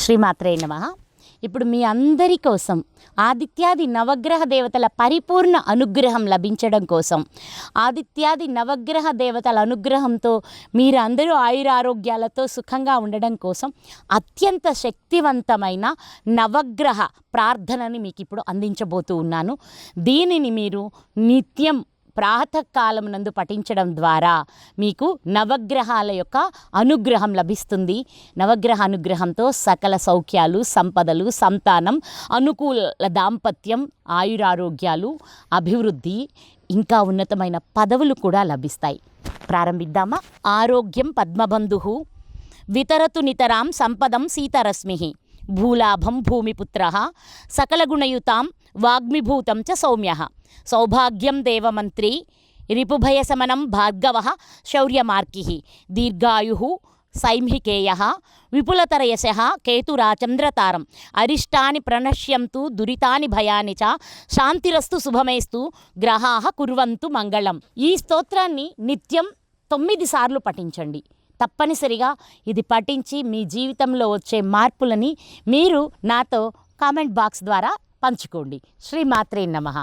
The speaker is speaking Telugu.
శ్రీమాత్రే నమః. ఇప్పుడు మీ అందరి కోసం ఆదిత్యాది నవగ్రహ దేవతల పరిపూర్ణ అనుగ్రహం లభించడం కోసం, ఆదిత్యాది నవగ్రహ దేవతల అనుగ్రహంతో మీరు అందరూ ఆయురారోగ్యాలతో సుఖంగా ఉండడం కోసం అత్యంత శక్తివంతమైన నవగ్రహ ప్రార్థనని మీకు ఇప్పుడు అందించబోతూ ఉన్నాను. దీనిని మీరు నిత్యం ప్రాతకాలం నందు పఠించడం ద్వారా మీకు నవగ్రహాల యొక్క అనుగ్రహం లభిస్తుంది. నవగ్రహ అనుగ్రహంతో సకల సౌఖ్యాలు, సంపదలు, సంతానం, అనుకూల దాంపత్యం, ఆయురారోగ్యాలు, అభివృద్ధి, ఇంకా ఉన్నతమైన పదవులు కూడా లభిస్తాయి. ప్రారంభిద్దామా? ఆరోగ్యం పద్మబంధు వితరతు నితరాం సంపదం సీతరశ్మి భూలాభం భూమిపుత్ర సకలగుణయుతాం వాగ్మిభూతం చ సౌమ్య సౌభాగ్యం దేవమంత్రి రిపుభయశమనం భార్గవ శౌర్యమార్కి దీర్ఘాయు సైంహికేయ విపులతరయశ కేతురాచంద్రతారం అరిష్టాని ప్రణశ్యంతు దురితాని భయాని చ శాంతిరస్తు శుభమేస్తు గ్రహాః కుర్వంతు మంగళం. ఈ స్తోత్రాన్ని నిత్యం 9 సార్లు పఠించండి. తప్పనిసరిగా ఇది పఠించి మీ జీవితంలో వచ్చే మార్పులని మీరు నాతో కామెంట్ బాక్స్ ద్వారా పంచుకోండి. శ్రీమాత్రే నమః.